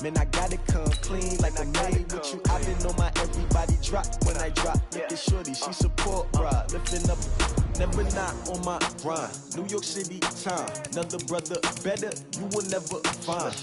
Man, I gotta come clean like a maid with you. I've been on my everybody drop when I drop. Look at shorty, she support ride. Lifting up, never not on my grind. New York City time, another brother better, you will never find.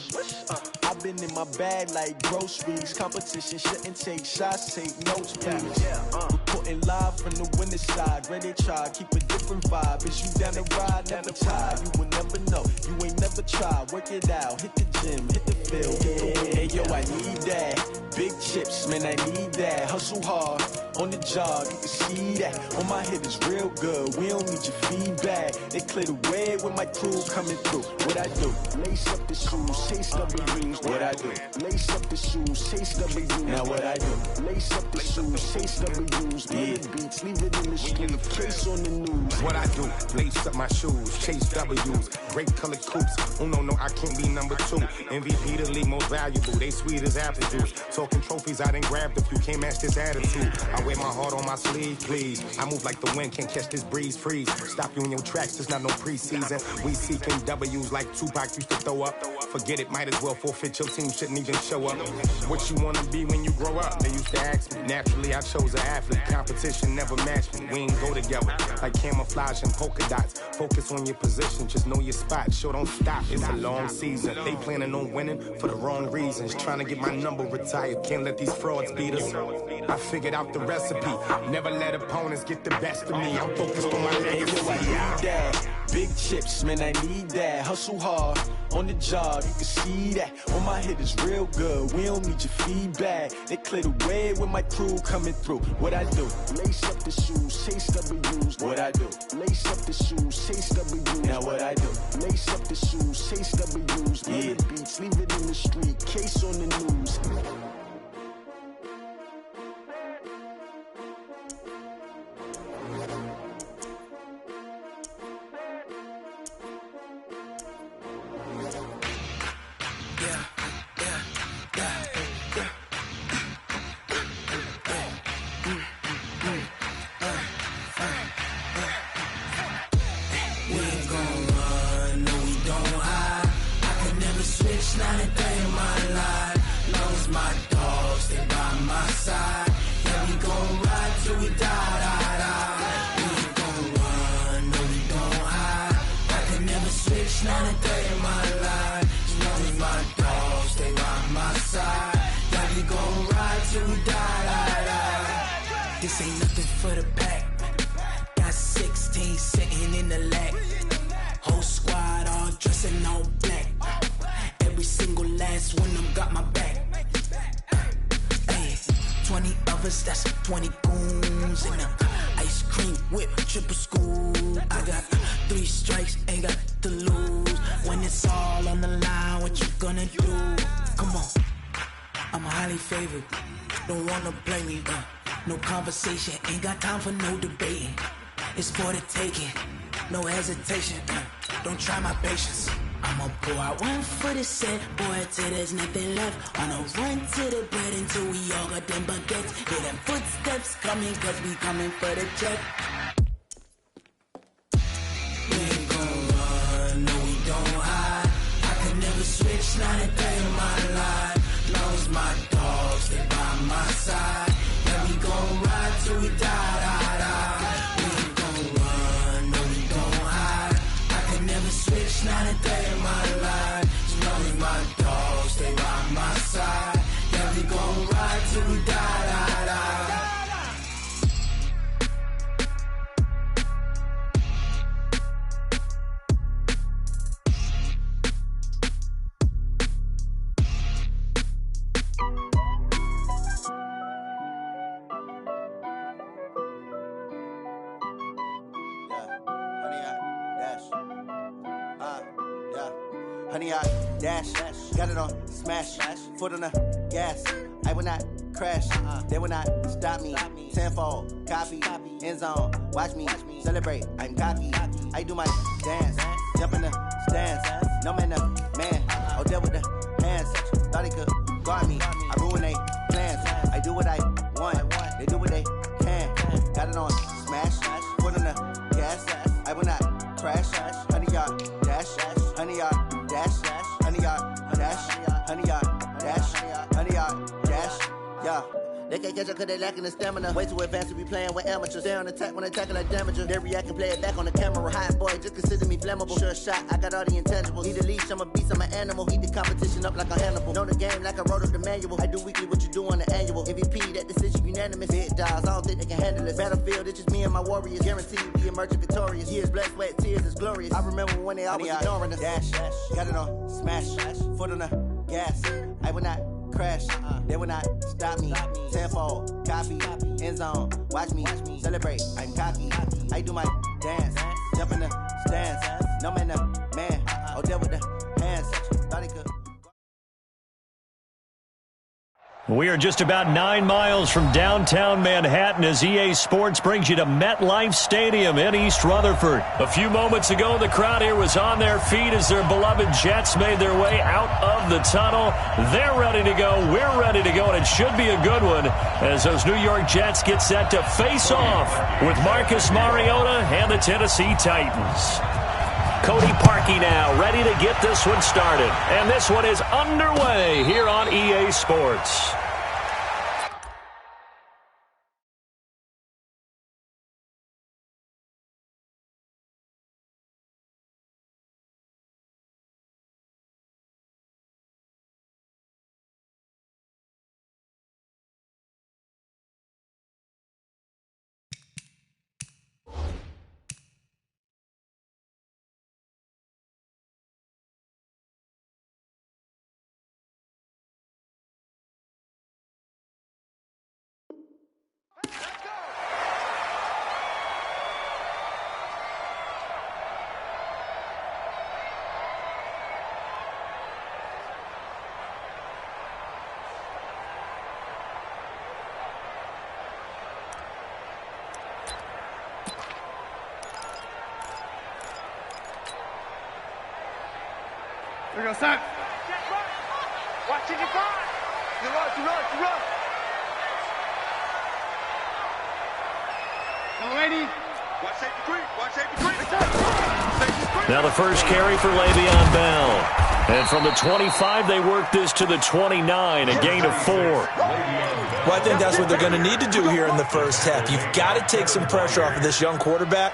I've been in my bag like groceries. Competition shouldn't take shots, take notes, please. Reporting live from the winter side. Ready to try, keep a different vibe. Is you down the ride, never tired. You will never know, you ain't never tried. Work it out, hit the gym, hit the field, hit the wind. Hey yo, I need that. Big chips, man, I need that. Hustle hard, on the job, you can see that. On my head is real good, we don't need your feedback. They clear the way with my crew coming through. What I do? Lace up the shoes, chase W's. What I do? Lace up the shoes, chase W's. Now what I do? Lace up the shoes, chase W's. Play the beats, leave it in the street, case on the news. What I do? Lace up my shoes, chase W's. Great colored coops. Oh no, I can't be number 2. MVP the league most valuable. They sweet as apple juice. Talking trophies, I done grabbed a few. Can't match this attitude. I wear my heart on my sleeve, please. I move like the wind, can't catch this breeze, freeze. Stop you in your tracks, there's not no preseason. We seeking W's like Tupac used to throw up. Forget it, might as well forfeit. Your team shouldn't even show up. What you wanna be when you grow up? They used to ask me. Naturally, I chose an athlete. Competition never matched me. We ain't go together like camouflage and polka dots. Focus on your position, just know your spot. Sure, don't stop. It's a long season. They planning on winning for the wrong reasons. Trying to get my number retired. Can't let these frauds beat us. I figured out the recipe. Never let opponents get the best of me. I'm focused on my legacy. I need that. Big chips, man, I need that. Hustle hard, on the job, you can see that. On my head is real good, we don't need your feedback. They clear the way with my crew coming through. What I do? Lace up the shoes, chase W's. What I do? Lace up the shoes, chase W's. Now what I do? Lace up the shoes, chase W's. Play the beats, leave it in the street, case on the news. This ain't nothing for the pack. Got 16 sitting in the lag. Whole squad all dressing all black. Every single last one of them got my back. Hey, 20 of us, that's 20 goons in the ice cream whip, triple scoop. I got 3 strikes, ain't got to lose. When it's all on the line, what you gonna do? Come on, I'm highly favored. Don't wanna play me, no conversation, ain't got time for no debating. It's for the taking, no hesitation. Don't try my patience. I'ma pour out one for the set, boy, till there's nothing left. On a run to the bread until we all got them baguettes. Hear them footsteps coming, cause we coming for the check. We ain't gon' run, no we don't hide. I could never switch, not a day in my life. Long as my dogs stay by my side. Yeah, we gon' ride till we die. We ain't gon' run, no we don't hide. I could never switch, not a day in my life. As long as my dogs stay by my side. Yeah, we gon' ride till we die. Honey, I dash, got it on smash, foot on the gas. I will not crash, they will not stop me. Tenfold, copy, end zone, watch me celebrate. I'm cocky, I do my dance, jump in the stands. No man, the man, oh, deal with the hands. Thought he could guard me, I ruin they plans. I do what I want, they do what they can. Got it on smash, foot on the gas. I will not crash, honey, y'all dash, honey, y'all dash, honey, y'all dash, honey, y'all dash. Yeah. They can't catch up cause they lacking the stamina. Way too advanced to be playing with amateurs. Stay on attack when they tackle like damager. They react and play it back on the camera. Hot boy, just consider me flammable. Sure shot, I got all the intangibles. Need a leash, I'm a beast, I'm an animal. Heat the competition up like a Hannibal. Know the game like I wrote up the manual. I do weekly what you do on the annual. MVP, that decision unanimous. Big dogs, I don't think they can handle it. Battlefield, it's just me and my warriors. Guaranteed to be emerging victorious. Years, blood, sweat, tears, it's glorious. I remember when they always ignoring us. Dash, got it on, smash, foot on the gas. I will not crash, they will not stop me. Tenfold, copy, end zone, watch me celebrate. I'm cocky, I do my dance, jump in the stands. No man, man, oh, there with the hands. Thought he could. We are just about 9 miles from downtown Manhattan as EA Sports brings you to MetLife Stadium in East Rutherford. A few moments ago, the crowd here was on their feet as their beloved Jets made their way out of the tunnel. They're ready to go. We're ready to go, and it should be a good one as those New York Jets get set to face off with Marcus Mariota and the Tennessee Titans. Cody Parkey now ready to get this one started. And this one is underway here on EA Sports. Here we go, son. Watch it, you run. You run. Young lady. Watch safety three. Now the first carry for Le'Veon Bell. And from the 25, they work this to the 29, a gain of 4. Well, I think that's what they're going to need to do here in the first half. You've got to take some pressure off of this young quarterback,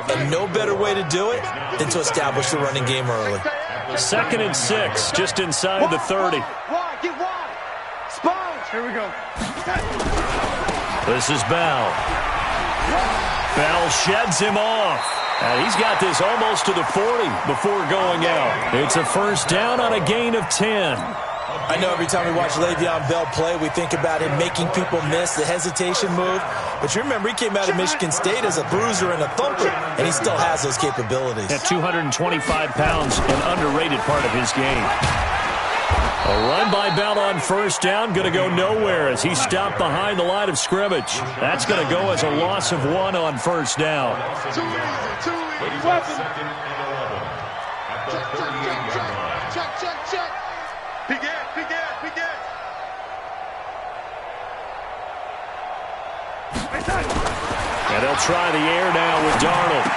and no better way to do it than to establish the running game early. 2nd and 6, just inside the 30. Get wide. Sponge. Here we go. This is Bell. Bell sheds him off. And he's got this almost to the 40 before going out. It's a first down on a gain of 10. I know every time we watch Le'Veon Bell play, we think about him making people miss, the hesitation move. But you remember, he came out of Michigan State as a bruiser and a thumper, and he still has those capabilities. At 225 pounds, an underrated part of his game. A run by Bell on first down, going to go nowhere as he stopped behind the line of scrimmage. That's going to go as a loss of 1 on first down. Too easy. Check. Peek in. And they'll try the air now with Darnold.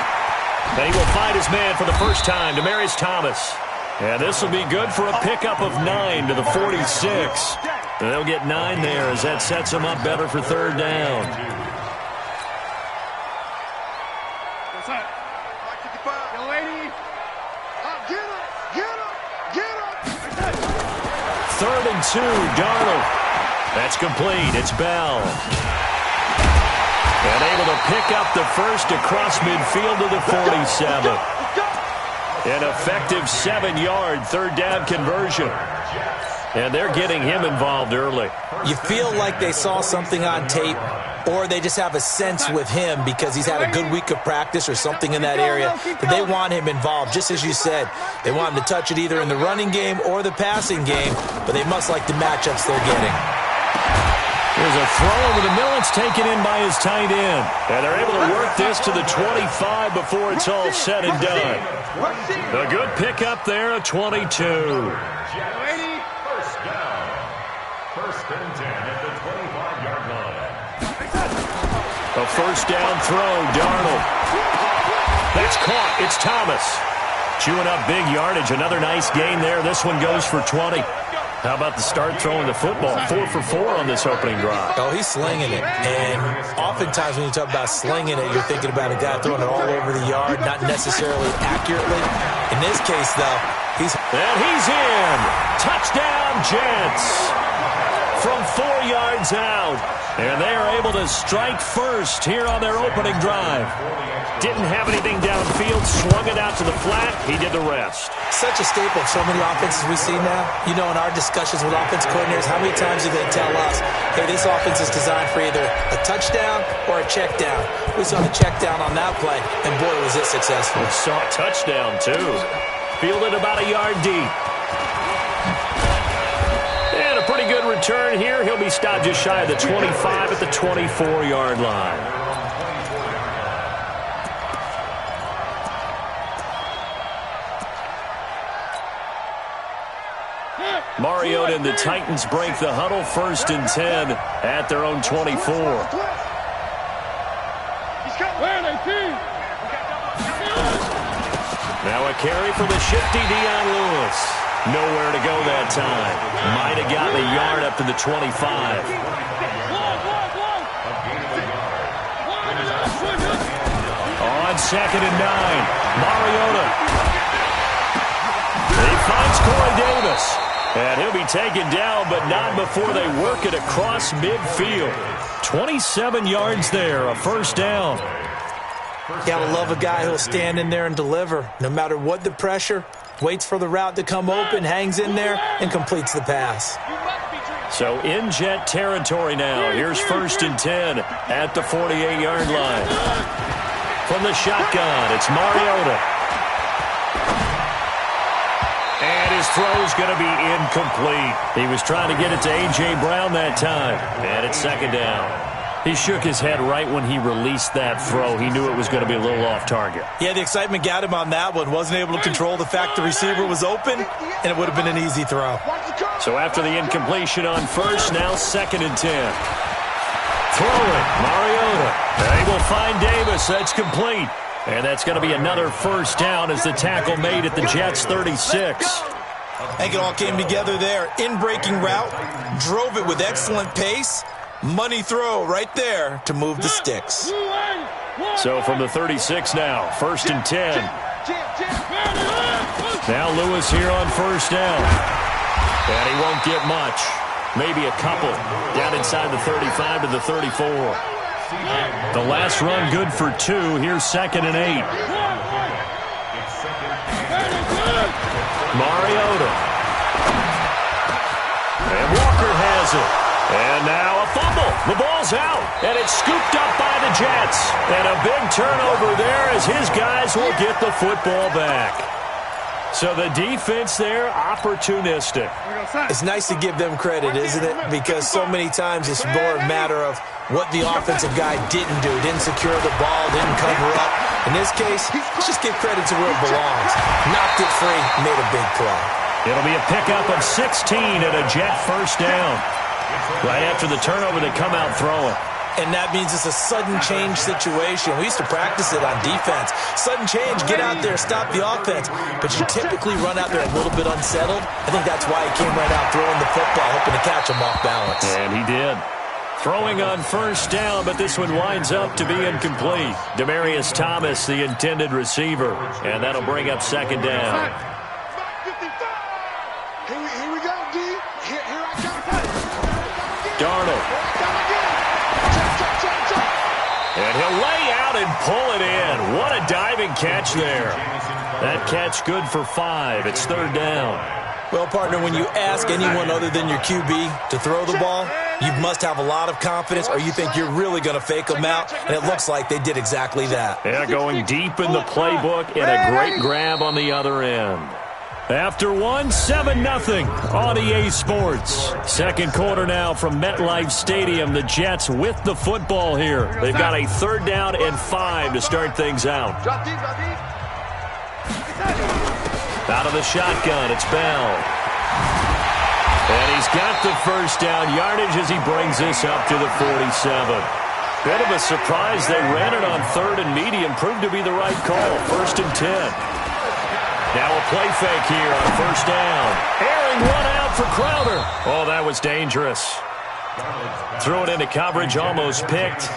And he will find his man for the first time, Demaryius Thomas. And this will be good for a pickup of 9 to the 46. And they'll get 9 there as that sets them up better for third down. What's up? 55. Young lady. Get him. 3rd and 2, Darnold. That's complete. It's Bell. And able to pick up the first across midfield to the 47. An effective 7-yard third down conversion. And they're getting him involved early. You feel like they saw something on tape, or they just have a sense with him because he's had a good week of practice or something in that area that they want him involved. Just as you said, they want him to touch it either in the running game or the passing game, but they must like the matchups they're getting. Here's a throw over the middle. It's taken in by his tight end. And they're able to work this to the 25 before it's all said and done. A good pickup there, a 22. First down. 1st and 10 at the 25-yard line. A first down throw, Darnold. That's caught. It's Thomas. Chewing up big yardage. Another nice gain there. This one goes for 20. How about the start throwing the football? 4 for 4 on this opening drive. Oh, he's slinging it. And oftentimes when you talk about slinging it, you're thinking about a guy throwing it all over the yard, not necessarily accurately. In this case, though, he's in. Touchdown, Jets. From 4 yards out. And they are able to strike first here on their opening drive. Didn't have anything downfield, swung it out to the flat. He did the rest. Such a staple of so many offenses we see now. You know, in our discussions with offensive coordinators, how many times do they tell us, hey, this offense is designed for either a touchdown or a check down. We saw the check down on that play, and boy, was it successful. We saw a touchdown, too. Fielded about a yard deep. And a pretty good return here. He'll be stopped just shy of the 25 at the 24-yard line. Mariota and the Titans break the huddle, 1st and 10 at their own 24. Now a carry for the shifty Dion Lewis. Nowhere to go that time. Might have gotten a yard up to the 25. On 2nd and 9, Mariota. He finds Corey Davis. And he'll be taken down, but not before they work it across midfield. 27 yards there, a 1st down. You gotta love a guy who'll stand in there and deliver. No matter what the pressure, waits for the route to come open, hangs in there, and completes the pass. So in Jet territory now. Here's 1st and 10 at the 48-yard line. From the shotgun, it's Mariota. And his throw's going to be incomplete. He was trying to get it to A.J. Brown that time. And it's 2nd down. He shook his head right when he released that throw. He knew it was going to be a little off target. Yeah, the excitement got him on that one. Wasn't able to control the fact the receiver was open, and it would have been an easy throw. So after the incompletion on 1st, now 2nd and 10. Throw it, Mariota. They will find Davis. That's complete. And that's going to be another 1st down as the tackle made at the Jets' 36. I think it all came together there. In-breaking route, drove it with excellent pace. Money throw right there to move the sticks. So from the 36 now, 1st and 10. Now Lewis here on 1st down. And he won't get much. Maybe a couple. Down inside the 35 to the 34. The last run good for 2. Here's 2nd and 8. Mariota. And Walker has it. And now a fumble. The ball's out. And it's scooped up by the Jets. And a big turnover there as his guys will get the football back. So the defense there, opportunistic. It's nice to give them credit, isn't it? Because so many times it's more a matter of what the offensive guy didn't do. Didn't secure the ball, didn't cover up. In this case, let's just give credit to where it belongs. Knocked it free, made a big play. It'll be a pickup of 16 and a Jet 1st down. Right after the turnover, they come out throwing. And that means it's a sudden change situation. We used to practice it on defense. Sudden change, get out there, stop the offense. But you typically run out there a little bit unsettled. I think that's why he came right out throwing the football, hoping to catch him off balance. And he did. Throwing on 1st down, but this one winds up to be incomplete. Demaryius Thomas, the intended receiver. And that'll bring up 2nd down. Here we go, D. Here I come. Darnold. And he'll lay out and pull it in. What a diving catch there. That catch good for 5. It's 3rd down. Well, partner, when you ask anyone other than your QB to throw the ball, you must have a lot of confidence or you think you're really going to fake them out, and it looks like they did exactly that. Yeah, going deep in the playbook and a great grab on the other end. After 7-0 on EA Sports. 2nd quarter now from MetLife Stadium. The Jets with the football here. They've got a 3rd down and 5 to start things out. Out of the shotgun, it's Bell. And he's got the 1st down yardage as he brings this up to the 47. Bit of a surprise. They ran it on 3rd and medium. Proved to be the right call. 1st and 10. Now a play fake here on first down. Airing one out for Crowder. Oh, that was dangerous. Threw it into coverage, almost picked,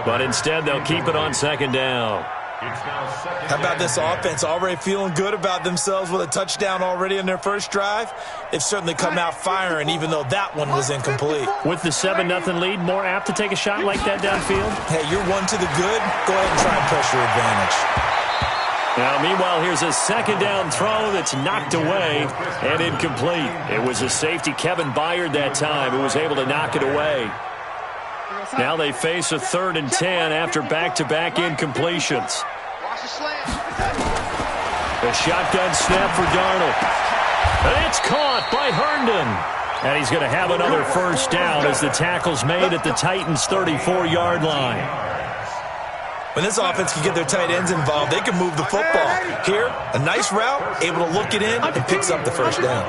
but instead they'll keep it on second down. How about this offense already feeling good about themselves with a touchdown already in their first drive? They've certainly come out firing, even though that one was incomplete. With the 7-0 lead, more apt to take a shot like that downfield? Hey, you're one to the good. Go ahead and try and press your advantage. Now, meanwhile, here's a second down throw that's knocked away and incomplete. It was a safety, Kevin Byard, that time, who was able to knock it away. Now they face a 3rd and 10 after back-to-back incompletions. A shotgun snap for Darnold. And it's caught by Herndon. And he's going to have another first down as the tackle's made at the Titans' 34-yard line. When this offense can get their tight ends involved, they can move the football. Here, a nice route, able to look it in, and picks up the first down.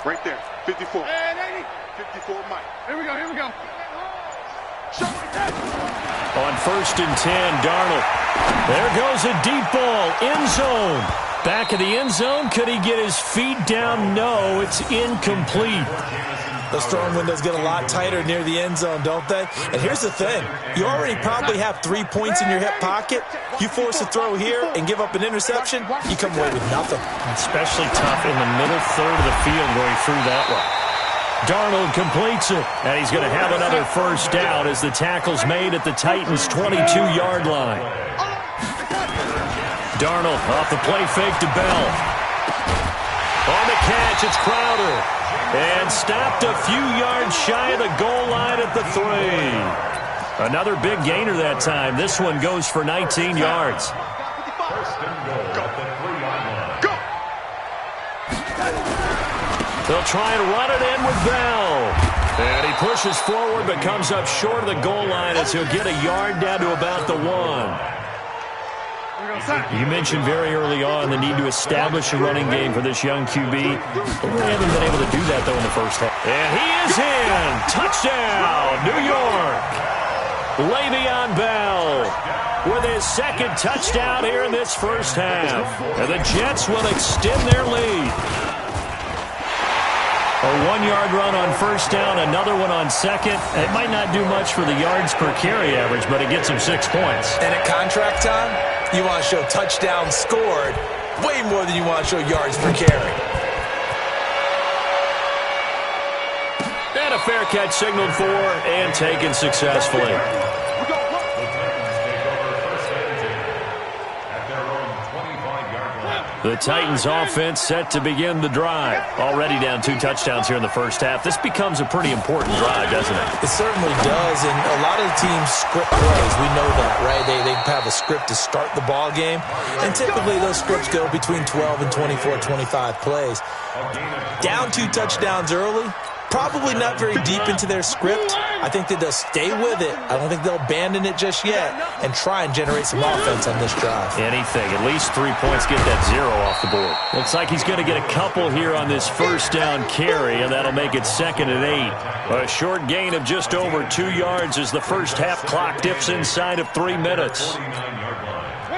Right there, 54. 54, Mike. Here we go. On first and 10, Darnold. There goes a deep ball, end zone. Back of the end zone, could he get his feet down? No, it's incomplete. Those throwing windows get a lot tighter near the end zone, don't they? And here's the thing. You already probably have 3 points in your hip pocket. You force a throw here and give up an interception, you come away with nothing. Especially tough in the middle third of the field going through that one. Darnold completes it, and he's going to have another first down as the tackle's made at the Titans' 22-yard line. Darnold off the play fake to Bell. On the catch, it's Crowder. And stopped a few yards shy of the goal line at the 3. Another big gainer that time. This one goes for 19 yards. They'll try and run it in with Bell. And he pushes forward but comes up short of the goal line as he'll get a yard down to about the 1. You mentioned very early on the need to establish a running game for this young QB. They haven't been able to do that, though, in the first half. And he is in. Touchdown, New York. Le'Veon Bell with his second touchdown here in this first half. And the Jets will extend their lead. A 1-yard run on first down, another one on second. It might not do much for the yards per carry average, but it gets him 6 points. And at contract time, you want to show touchdowns scored way more than you want to show yards per carry. And a fair catch signaled for and taken successfully. The Titans offense set to begin the drive. Already down 2 touchdowns here in the first half. This becomes a pretty important drive, doesn't it? It certainly does, and a lot of the teams script plays. We know that, right? They have a script to start the ball game, and typically those scripts go between 12 and 24, 25 plays. Down 2 touchdowns early, probably not very deep into their script. I think that they'll stay with it. I don't think they'll abandon it just yet and try and generate some offense on this drive. Anything. At least 3 points, get that 0 off the board. Looks like he's going to get a couple here on this first down carry, and that'll make it 2nd and 8. A short gain of just over 2 yards as the first half clock dips inside of 3 minutes.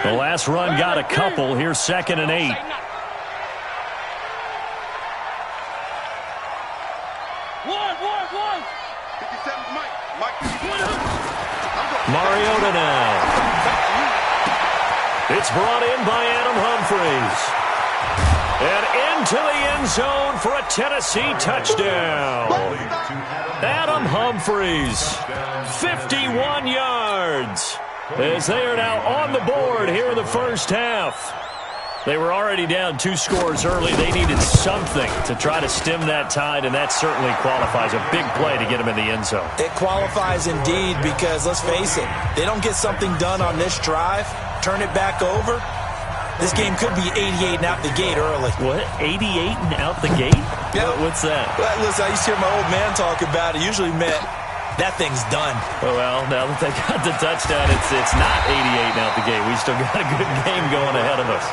The last run got a couple. Here's 2nd and 8. Mariota now. It's brought in by Adam Humphries. And into the end zone for a Tennessee touchdown. Adam Humphries, 51 yards. As they are now on the board here in the first half. They were already down 2 scores early. They needed something to try to stem that tide, and that certainly qualifies. A big play to get them in the end zone. It qualifies indeed because, let's face it, they don't get something done on this drive, turn it back over, this game could be 88 and out the gate early. What? 88 and out the gate? Yeah. What's that? Well, listen, I used to hear my old man talk about it. Usually meant that thing's done. Well, now that they got the touchdown, it's not 88 and out the gate. We still got a good game going ahead of us.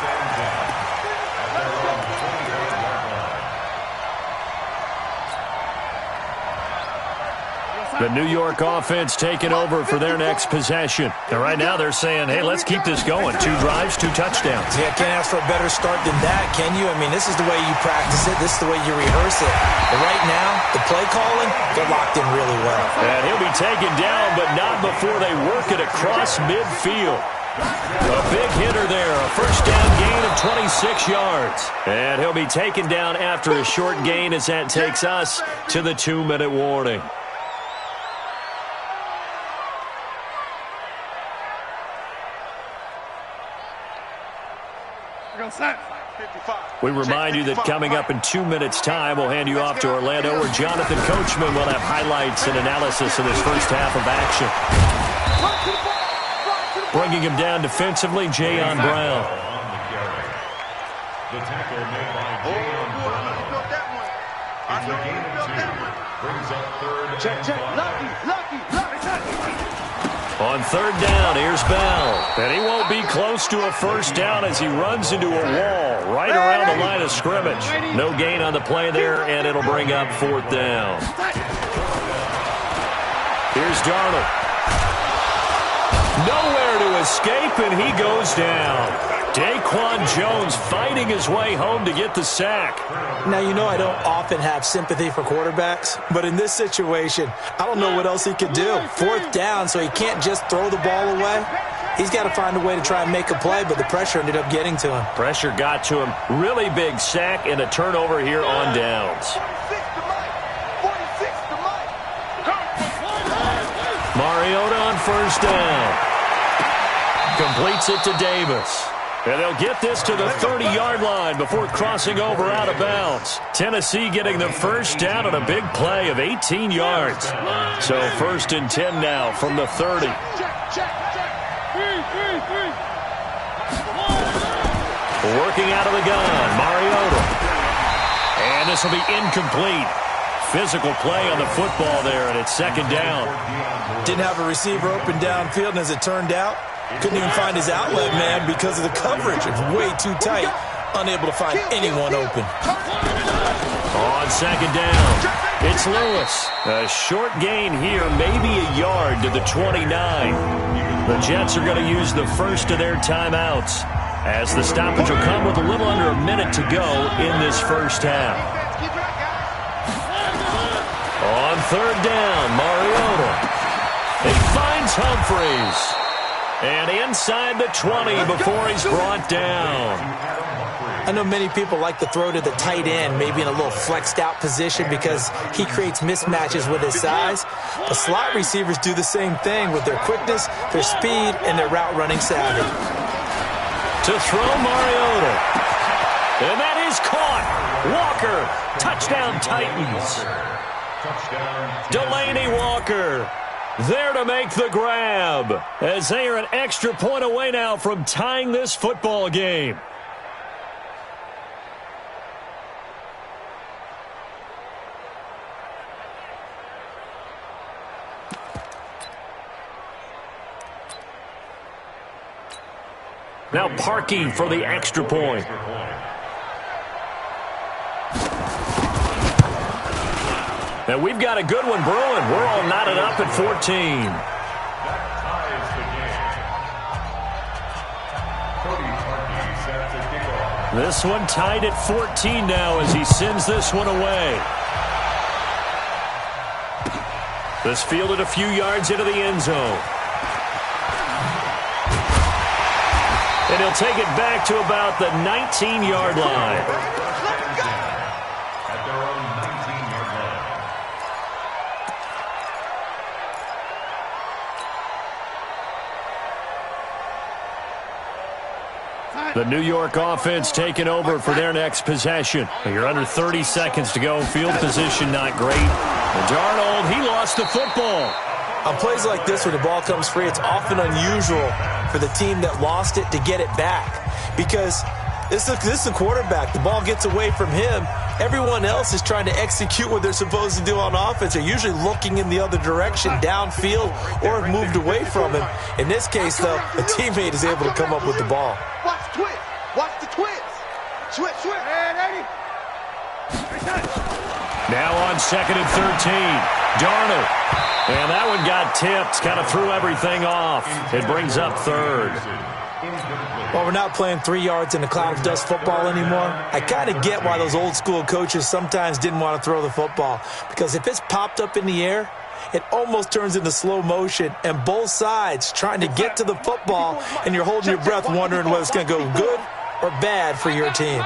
The New York offense taking over for their next possession. And right now they're saying, hey, let's keep this going. 2 drives, 2 touchdowns. Yeah, can't ask for a better start than that, can you? I mean, this is the way you practice it. This is the way you rehearse it. But right now, the play calling, they're locked in really well. And he'll be taken down, but not before they work it across midfield. A big hitter there, a first down gain of 26 yards. And he'll be taken down after a short gain as that takes us to the 2-minute warning. We remind you that coming up in 2 minutes' time, we'll hand you off to Orlando, where Jonathan Coachman will have highlights and analysis of this first half of action. Bringing him down defensively, Jayon Brown. The tackle made by Jayon Brown. It's a gain of 2. Brings up third. Check. Lucky. On third down, here's Bell. And he won't be close to a first down as he runs into a wall right around the line of scrimmage. No gain on the play there, and it'll bring up 4th down. Here's Darnold. Nowhere to escape, and he goes down. Daquan Jones fighting his way home to get the sack. Now, you know I don't often have sympathy for quarterbacks, but in this situation, I don't know what else he could do. 4th down, so he can't just throw the ball away. He's got to find a way to try and make a play, but the pressure ended up getting to him. Pressure got to him. Really big sack and a turnover here on downs. Mariota on first down. Completes it to Davis. And they'll get this to the 30-yard line before crossing over out of bounds. Tennessee getting the first down on a big play of 18 yards. So 1st and 10 now from the 30. Working out of the gun, Mariota. And this will be incomplete. Physical play on the football there, and it's 2nd down. Didn't have a receiver open downfield, and as it turned out, couldn't even find his outlet man because of the coverage. It was way too tight. Unable to find anyone open. On 2nd down, it's Lewis. A short gain here, maybe a yard to the 29. The Jets are going to use the first of their timeouts, as the stoppage will come with a little under a minute to go in this first half. On 3rd down, Mariota. He finds Humphries. And inside the 20 before he's brought down. I know many people like to throw to the tight end, maybe in a little flexed out position because he creates mismatches with his size. The slot receivers do the same thing with their quickness, their speed, and their route running savvy. To throw Mariota. And that is caught. Walker, touchdown Titans. Delaney Walker there to make the grab, as they are an extra point away now from tying this football game. Now Parkey for the extra point. And we've got a good one brewing. We're all knotted up at 14. This one tied at 14 now as he sends this one away. This fielded a few yards into the end zone. And he'll take it back to about the 19-yard line. The New York offense taking over for their next possession. You're under 30 seconds to go. Field position not great. And Darnold, he lost the football. On plays like this where the ball comes free, it's often unusual for the team that lost it to get it back. Because this is the quarterback. The ball gets away from him. Everyone else is trying to execute what they're supposed to do on offense. They're usually looking in the other direction, downfield, or have moved away from him. In this case, though, a teammate is able to come up with the ball. Watch the twist. Watch the twist. Switch. Now on 2nd and 13. Darnold. And that one got tipped, kind of threw everything off. It brings up third. Well, we're not playing 3 yards in a cloud of dust football anymore. I kind of get why those old school coaches sometimes didn't want to throw the football. Because if it's popped up in the air, it almost turns into slow motion, and both sides trying to get to the football, and you're holding your breath wondering whether it's going to go good or bad for your team.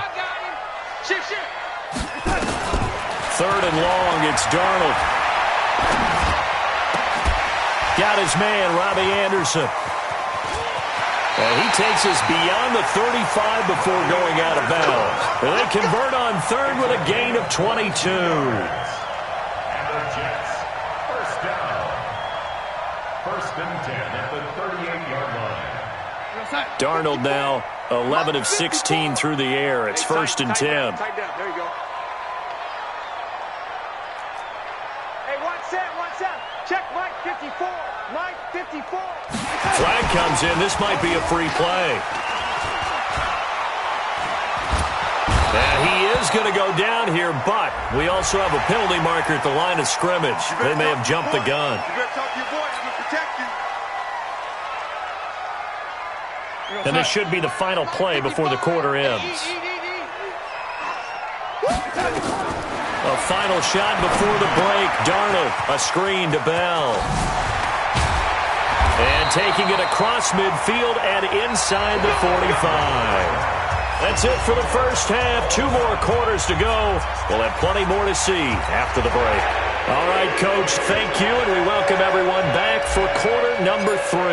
Third and long, it's Darnold. Got his man, Robbie Anderson. And he takes us beyond the 35 before going out of bounds. And they convert on third with a gain of 22. First and 10 at the 38-yard line. Darnold now 11 of 16 through the air. It's first and 10. There you go. Hey, one set. Check Mike 54. Mike 54. Flag comes in. This might be a free play. And he is going to go down here, but we also have a penalty marker at the line of scrimmage. They may have jumped the gun. You better talk to your boy. He's going to protect you. And this should be the final play before the quarter ends. A final shot before the break. Darnold, a screen to Bell. And taking it across midfield and inside the 45. That's it for the first half. 2 more quarters to go. We'll have plenty more to see after the break. All right, Coach, thank you, and we welcome everyone back for quarter number 3.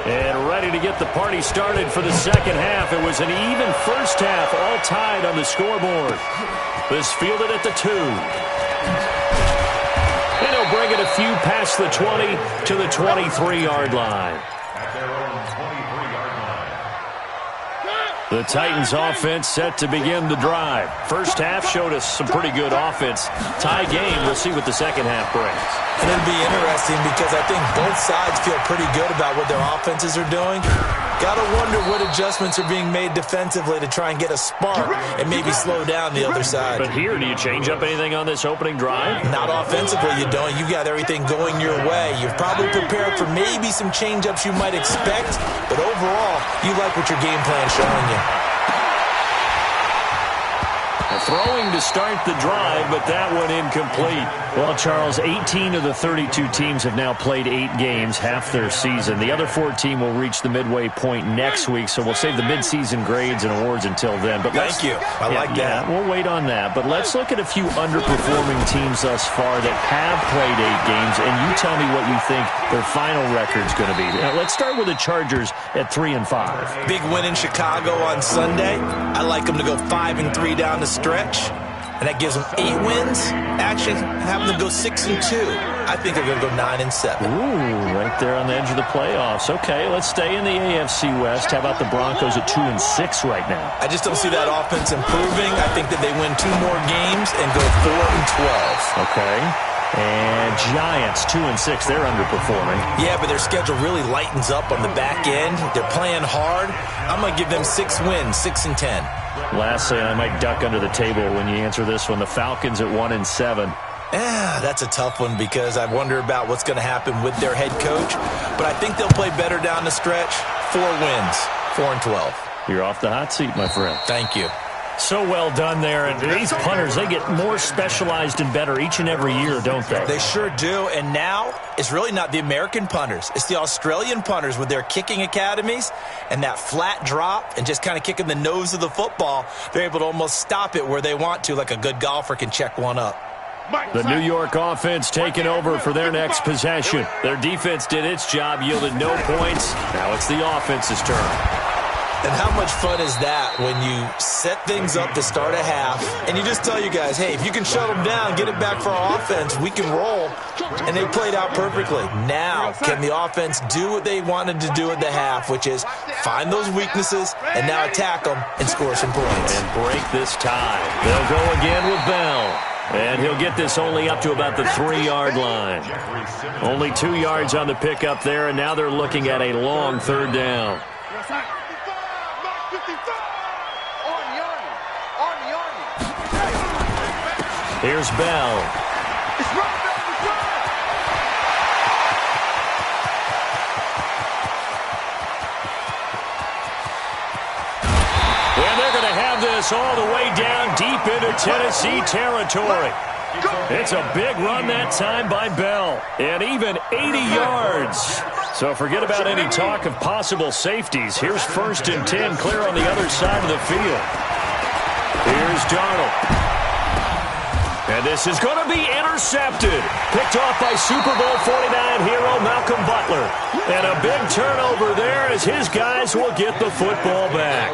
And ready to get the party started for the second half. It was an even first half, all tied on the scoreboard. This fielded at the 2. And he'll bring it a few past the 20 to the 23-yard line. At their own 23-yard line. The Titans offense set to begin the drive. First half showed us some pretty good offense. Tie game, we'll see what the second half brings. And it'll be interesting because I think both sides feel pretty good about what their offenses are doing. Got to wonder what adjustments are being made defensively to try and get a spark and maybe slow down the other side. But here, do you change up anything on this opening drive? Not offensively, you don't. You got everything going your way. You're probably prepared for maybe some change-ups you might expect, but overall, you like what your game plan is showing you. Throwing to start the drive, but that one incomplete. Well, Charles, 18 of the 32 teams have now played 8 games, half their season. The other 14 will reach the midway point next week, so we'll save the midseason grades and awards until then. But thank you. I like that. Yeah, we'll wait on that. But let's look at a few underperforming teams thus far that have played 8 games, and you tell me what you think their final record's going to be. Now, let's start with the Chargers at 3-5. Big win in Chicago on Sunday. I like them to go 5-3 down the stretch. And that gives them 8 wins. Actually, having them go 6-2. I think they're going to go 9-7. Ooh, right there on the edge of the playoffs. Okay, let's stay in the AFC West. How about the Broncos at 2-6 right now? I just don't see that offense improving. I think that they win 2 more games and go 4-12. Okay. And Giants, 2-6. They're underperforming. Yeah, but their schedule really lightens up on the back end. They're playing hard. I'm going to give them 6 wins, 6-10. Lastly, and I might duck under the table when you answer this one, the Falcons at 1-7. Yeah, that's a tough one because I wonder about what's going to happen with their head coach. But I think they'll play better down the stretch. 4 wins, 4-12. You're off the hot seat, my friend. Thank you. So well done there. And these punters, they get more specialized and better each and every year, don't they? They sure do. And now it's really not the American punters. It's the Australian punters with their kicking academies and that flat drop and just kind of kicking the nose of the football. They're able to almost stop it where they want to, like a good golfer can check one up. The New York offense taking over for their next possession. Their defense did its job, yielded no points. Now it's the offense's turn. And how much fun is that when you set things up to start a half and you just tell you guys, hey, if you can shut them down, get it back for our offense, we can roll. And they played out perfectly. Now, can the offense do what they wanted to do at the half, which is find those weaknesses and now attack them and score some points? And break this tie. They'll go again with Bell. And he'll get this only up to about the 3-yard line. Only 2 yards on the pickup there, and now they're looking at a long 3rd down. Here's Bell. this all the way down deep into Tennessee territory. It's a big run that time by Bell, and even 80 yards. So forget about any talk of possible safeties. Here's 1st and 10, clear on the other side of the field. Here's Darnold. And this is going to be intercepted. Picked off by Super Bowl 49 hero Malcolm Butler. And a big turnover there as his guys will get the football back.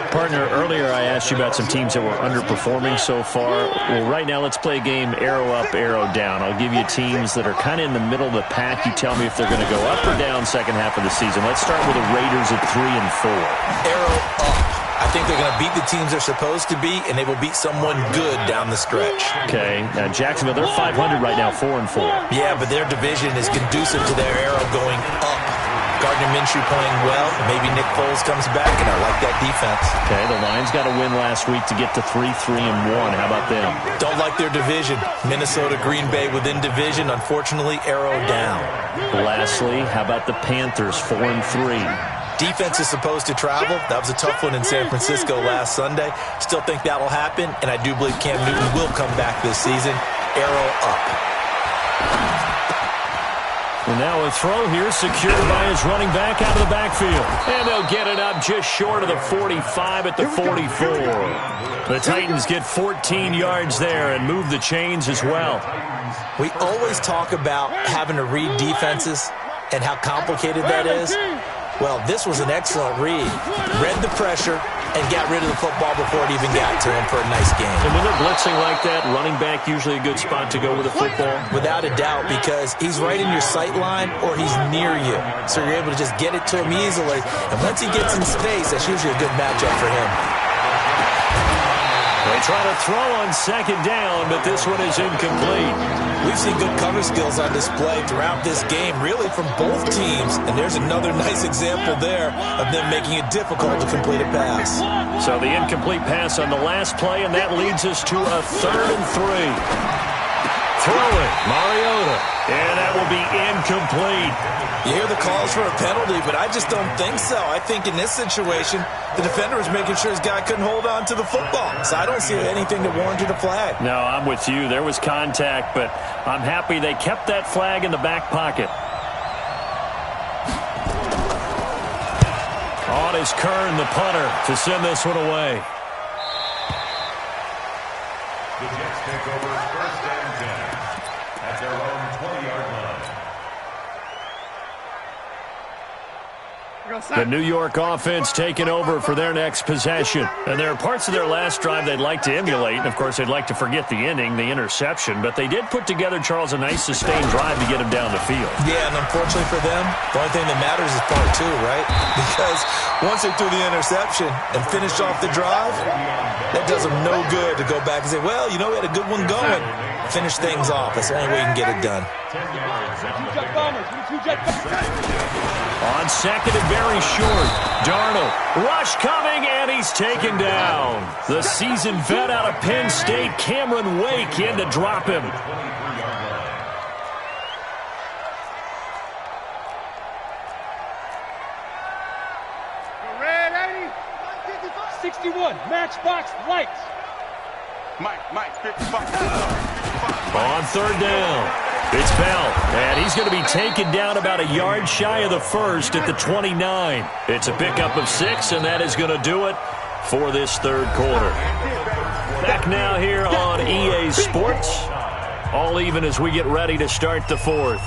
Partner, earlier I asked you about some teams that were underperforming so far. Well, right now let's play a game arrow up, arrow down. I'll give you teams that are kind of in the middle of the pack. You tell me if they're going to go up or down second half of the season. Let's start with the Raiders at 3 and 4. Arrow up. I think they're going to beat the teams they're supposed to beat, and they will beat someone good down the stretch. Okay. Jacksonville, they're 500 right now, 4 and 4. Yeah, but their division is conducive to their arrow going up. Gardner Minshew playing well. Maybe Nick Foles comes back, and I like that defense. Okay, the Lions got a win last week to get to 3-3 and 1. How about them? Don't like their division. Minnesota, Green Bay within division. Unfortunately, arrow down. Lastly, how about the Panthers, 4 and 3? Defense is supposed to travel. That was a tough one in San Francisco last Sunday. Still think that'll happen, and I do believe Cam Newton will come back this season. Arrow up. And now a throw here secured by his running back out of the backfield. And they'll get it up just short of the 45 at the 44. The Titans get 14 yards there and move the chains as well. We always talk about having to read defenses and how complicated that is. Well, this was an excellent read. Read the pressure and got rid of the football before it even got to him for a nice game. And when they're blitzing like that, running back usually a good spot to go with the football? Without a doubt, because he's right in your sight line or he's near you. So you're able to just get it to him easily. And once he gets in space, that's usually a good matchup for him. They try to throw on second down, but this one is incomplete. We've seen good cover skills on display throughout this game, really from both teams. And there's another nice example there of them making it difficult to complete a pass. So the incomplete pass on the last play, and that leads us to a 3rd and 3. Throwing, Mariota, and that will be incomplete. You hear the calls for a penalty, but I just don't think so. I think in this situation, the defender was making sure his guy couldn't hold on to the football. So I don't see anything that warranted a flag. No, I'm with you. There was contact, but I'm happy they kept that flag in the back pocket. On is Kern, the punter, to send this one away. The Jets take over 1st and 10 at their own 20-yard line. The New York offense taking over for their next possession. And there are parts of their last drive they'd like to emulate. And, of course, they'd like to forget the ending, the interception. But they did put together, Charles, a nice sustained drive to get him down the field. Yeah, and unfortunately for them, the only thing that matters is part 2, right? Because once they threw the interception and finished off the drive, that does them no good to go back and say, well, you know, we had a good one going. Finish things off. That's the only way you can get it done. On second and very short, Darnold. Rush coming, and he's taken down. The seasoned vet out of Penn State, Cameron Wake, in to drop him. Red 80. 61, matchbox lights. Mike, 55. On 3rd down. It's Bell, and he's going to be taken down about a yard shy of the 1st at the 29. It's a pickup of 6, and that is going to do it for this 3rd quarter. Back now here on EA Sports. All even as we get ready to start the 4th.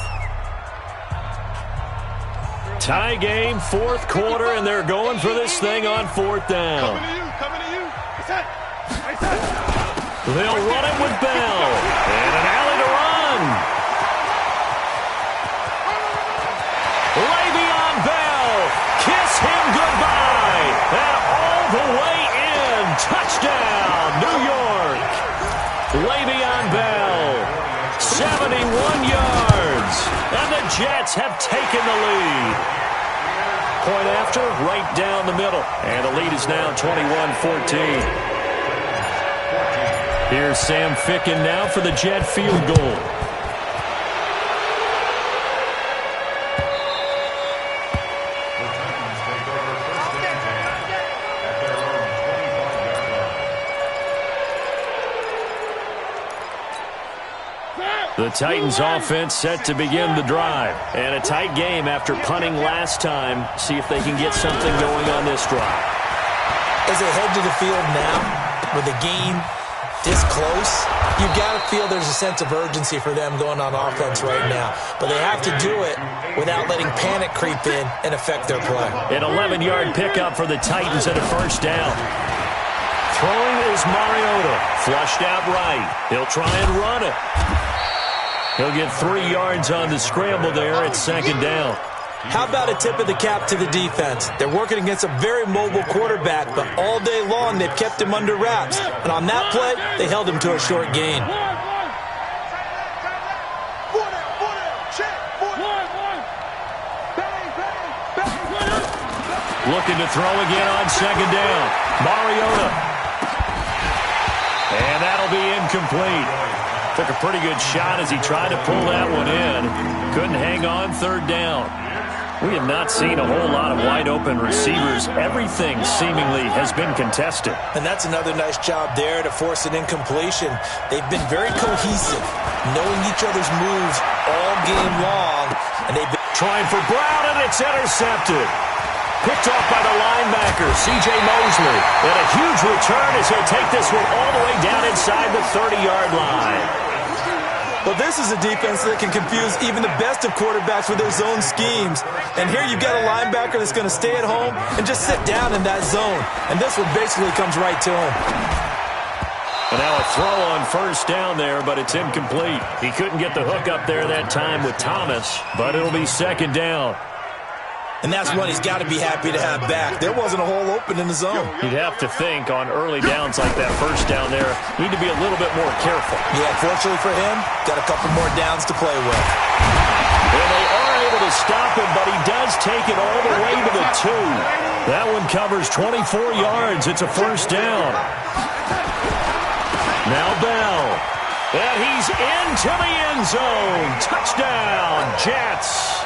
Tie game, 4th quarter, and they're going for this thing on 4th down. Coming to you. They'll run it with Bell, and an alley to run. Le'Veon Bell, kiss him goodbye, and all the way in, touchdown, New York. Le'Veon Bell, 71 yards, and the Jets have taken the lead. Point after, right down the middle, and the lead is now 21-14. Here's Sam Ficken now for the Jet field goal. The Titans offense set to begin the drive. And a tight game after punting last time. See if they can get something going on this drive. As they head to the field now, with the game this close, you've got to feel there's a sense of urgency for them going on offense right now. But they have to do it without letting panic creep in and affect their play. An 11-yard pickup for the Titans at a first down. Throwing is Mariota. Flushed out right. He'll try and run it. He'll get 3 yards on the scramble there at second down. How about a tip of the cap to the defense? They're working against a very mobile quarterback, but all day long they've kept him under wraps. And on that play, they held him to a short gain. Looking to throw again on second down. Mariota. And that'll be incomplete. Took a pretty good shot as he tried to pull that one in. Couldn't hang on third down. We have not seen a whole lot of wide-open receivers. Everything seemingly has been contested. And that's another nice job there to force an incompletion. They've been very cohesive, knowing each other's moves all game long. And they've been trying for Brown, and it's intercepted. Picked off by the linebacker, C.J. Mosley. And a huge return as he'll take this one all the way down inside the 30-yard line. Well, this is a defense that can confuse even the best of quarterbacks with their zone schemes. And here you've got a linebacker that's going to stay at home and just sit down in that zone. And this one basically comes right to him. And now a throw on first down there, but it's incomplete. He couldn't get the hook up there that time with Thomas, but it'll be second down. And that's one he's got to be happy to have back. There wasn't a hole open in the zone. You'd have to think on early downs like that first down there, need to be a little bit more careful. Yeah, fortunately for him, got a couple more downs to play with. And they are able to stop him, but he does take it all the way to the 2. That one covers 24 yards. It's a first down. Now Bell. And he's into the end zone. Touchdown, Jets.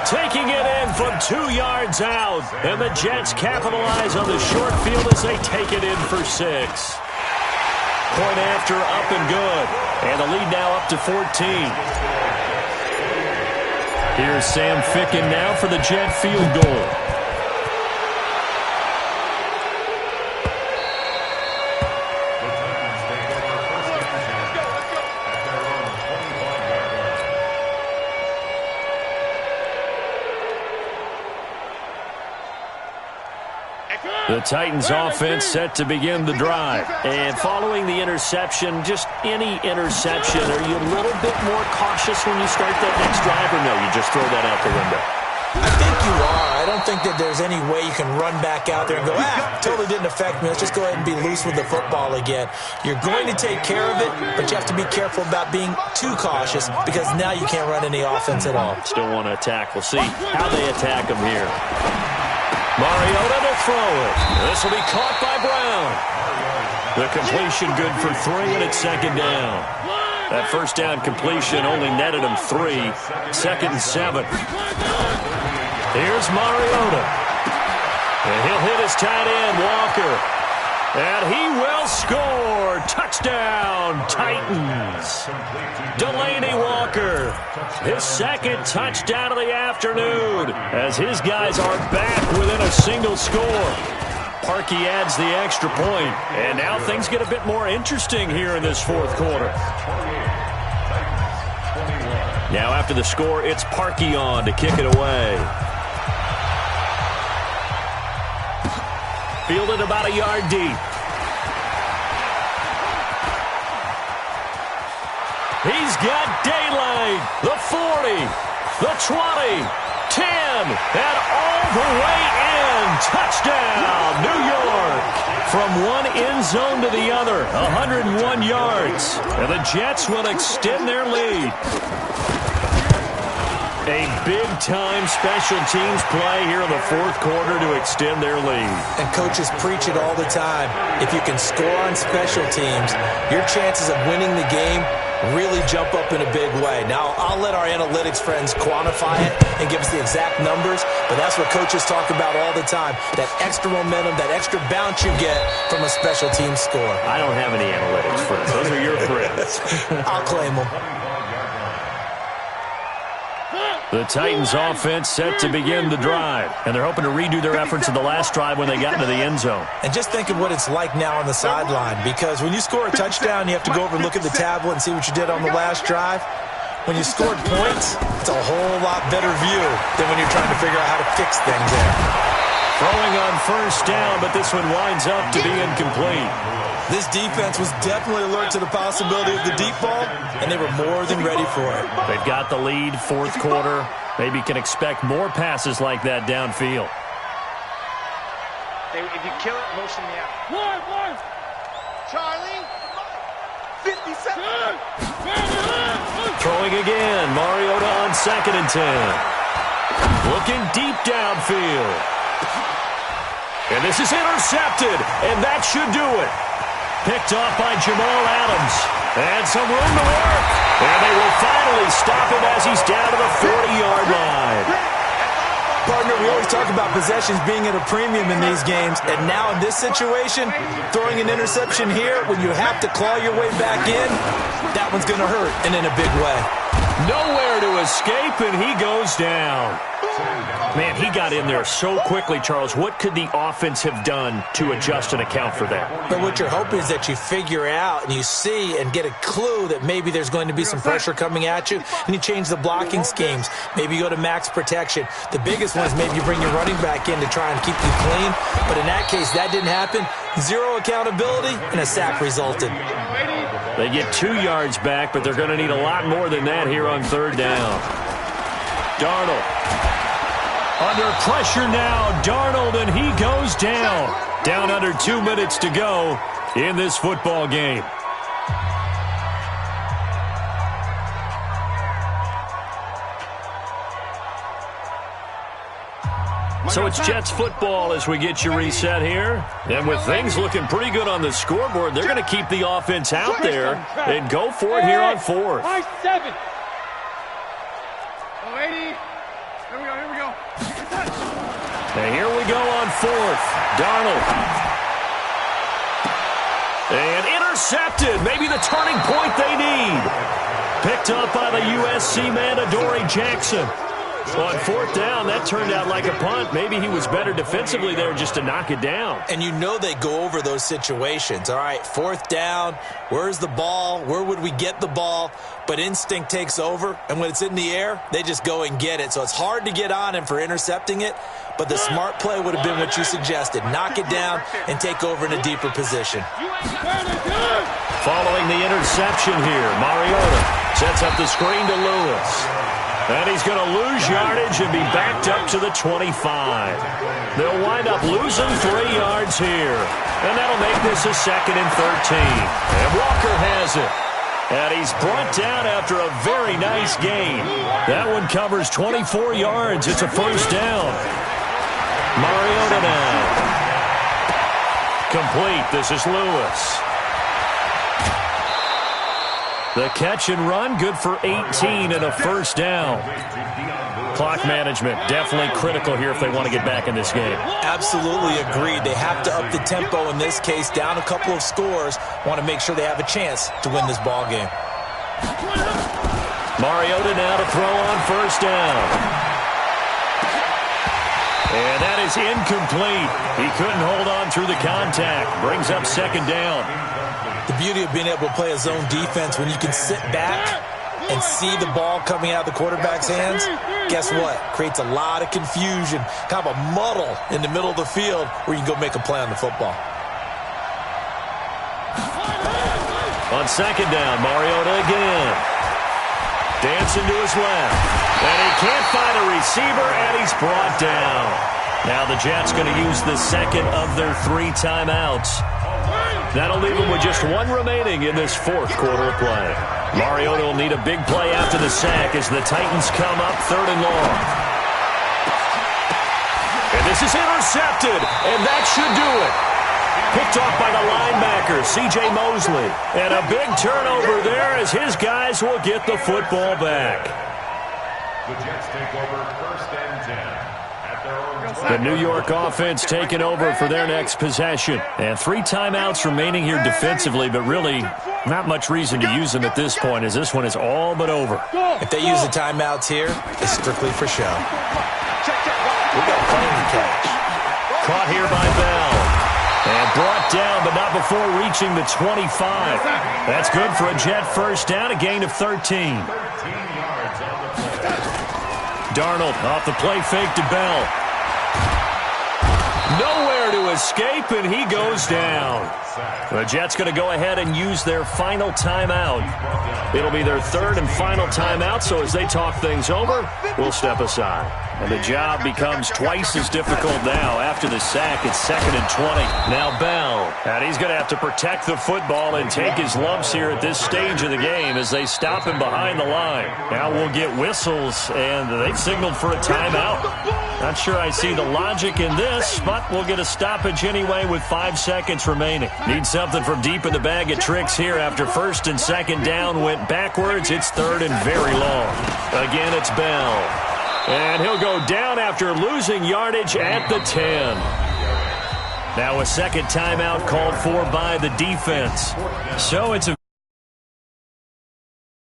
Taking it in from 2 yards out. And the Jets capitalize on the short field as they take it in for 6. Point after, up and good. And the lead now up to 14. Here's Sam Ficken now for the Jet field goal. The Titans offense set to begin the drive. And following the interception, just any interception, are you a little bit more cautious when you start that next drive, or no, you just throw that out the window? I think you are. I don't think that there's any way you can run back out there and go, totally didn't affect me. Let's just go ahead and be loose with the football again. You're going to take care of it, but you have to be careful about being too cautious because now you can't run any offense at all. Still want to attack. We'll see how they attack them here. Mariota to throw it. This will be caught by Brown. The completion good for 3, and it's second down. That first down completion only netted him 3. Second and 7. Here's Mariota. And he'll hit his tight end, Walker. And he will score. Touchdown, Titans. Delaney Walker, his second touchdown of the afternoon, as his guys are back within a single score. Parkey adds the extra point, and now things get a bit more interesting here in this fourth quarter. Now after the score, it's Parkey on to kick it away. Fielded about a yard deep. He's got daylight. The 40, the 20, 10, and all the way in. Touchdown, New York. From one end zone to the other, 101 yards. And the Jets will extend their lead. A big-time special teams play here in the fourth quarter to extend their lead. And coaches preach it all the time. If you can score on special teams, your chances of winning the game really jump up in a big way. Now, I'll let our analytics friends quantify it and give us the exact numbers, but that's what coaches talk about all the time, that extra momentum, that extra bounce you get from a special team score. I don't have any analytics friends. Those are your friends. I'll claim them. The Titans offense set to begin the drive, and they're hoping to redo their efforts in the last drive when they got into the end zone. And just think of what it's like now on the sideline, because when you score a touchdown, you have to go over and look at the tablet and see what you did on the last drive. When you scored points, it's a whole lot better view than when you're trying to figure out how to fix things there. Throwing on first down, but this one winds up to be incomplete. This defense was definitely alert to the possibility of the deep ball, and they were more than ready for it. They've got the lead, fourth quarter. Maybe can expect more passes like that downfield. Hey, if you kill it, motion me out. One. Charlie. 50 seconds. Throwing again. Mariota on 2nd and 10. Looking deep downfield. And this is intercepted, and that should do it. Picked off by Jamal Adams. And some room to work. And they will finally stop him as he's down to the 40-yard line. Partner, we always talk about possessions being at a premium in these games. And now in this situation, throwing an interception here when you have to claw your way back in, that one's going to hurt, and in a big way. Nowhere to escape, and he goes down. Man, he got in there so quickly, Charles. What could the offense have done to adjust and account for that? But what you're hoping is that you figure out and you see and get a clue that maybe there's going to be some pressure coming at you, and you change the blocking schemes. Maybe you go to max protection. The biggest one is maybe you bring your running back in to try and keep you clean. But in that case, that didn't happen. Zero accountability, and a sack resulted. They get 2 yards back, but they're going to need a lot more than that here on 3rd down. Darnold. Under pressure now, Darnold, and he goes down. Down under 2 minutes to go in this football game. So it's Jets football as we get you reset here. And with things looking pretty good on the scoreboard, they're going to keep the offense out there and go for it here on 4th. 7. 80. Here we go. And here we go on 4th. Darnold. And intercepted. Maybe the turning point they need. Picked up by the USC man, Adoree Jackson. On 4th down, that turned out like a punt. Maybe he was better defensively there just to knock it down. And you know they go over those situations. All right, 4th down, where's the ball? Where would we get the ball? But instinct takes over, and when it's in the air, they just go and get it. So it's hard to get on him for intercepting it, but the smart play would have been what you suggested. Knock it down and take over in a deeper position. Following the interception here, Mariota sets up the screen to Lewis. And he's going to lose yardage and be backed up to the 25. They'll wind up losing 3 yards here. And that'll make this a 2nd and 13. And Walker has it. And he's brought down after a very nice gain. That one covers 24 yards. It's a 1st down. Mariota now. Complete. This is Lewis. The catch and run, good for 18 and a 1st down. Clock management, definitely critical here if they want to get back in this game. Absolutely agreed. They have to up the tempo in this case, down a couple of scores. Want to make sure they have a chance to win this ball game. Mariota now to throw on 1st down. And that is incomplete. He couldn't hold on through the contact. Brings up 2nd down. The beauty of being able to play a zone defense when you can sit back and see the ball coming out of the quarterback's hands, guess what? Creates a lot of confusion, kind of a muddle in the middle of the field where you can go make a play on the football. On 2nd down, Mariota again. Dancing to his left. And he can't find a receiver, and he's brought down. Now the Jets going to use the 2nd of their 3 timeouts. That'll leave him with just 1 remaining in this 4th quarter of play. Mariota will need a big play after the sack as the Titans come up 3rd and long. And this is intercepted, and that should do it. Picked off by the linebacker, C.J. Mosley. And a big turnover there as his guys will get the football back. The Jets take over 1st and 10 at their own 20. The New York offense taking over for their next possession. And 3 timeouts remaining here defensively, but really not much reason to use them at this point as this one is all but over. If they use the timeouts here, it's strictly for show. We've got plenty to catch. Caught here by Bell. And brought down, but not before reaching the 25. That's good for a Jet first down, a gain of 13. 13 yards on the play. Darnold off the play fake to Bell. Nowhere to escape, and he goes down. The Jets going to go ahead and use their final timeout. It'll be their 3rd and final timeout, so as they talk things over, we'll step aside. And the job becomes twice as difficult now. After the sack, it's 2nd and 20. Now Bell. And he's going to have to protect the football and take his lumps here at this stage of the game as they stop him behind the line. Now we'll get whistles, and they've signaled for a timeout. Not sure I see the logic in this, but we'll get a stoppage anyway with 5 seconds remaining. Need something from deep in the bag of tricks here after 1st and 2nd down went backwards. It's 3rd and very long. Again, it's Bell. And he'll go down after losing yardage at the 10. Now a second timeout called for by the defense. So it's a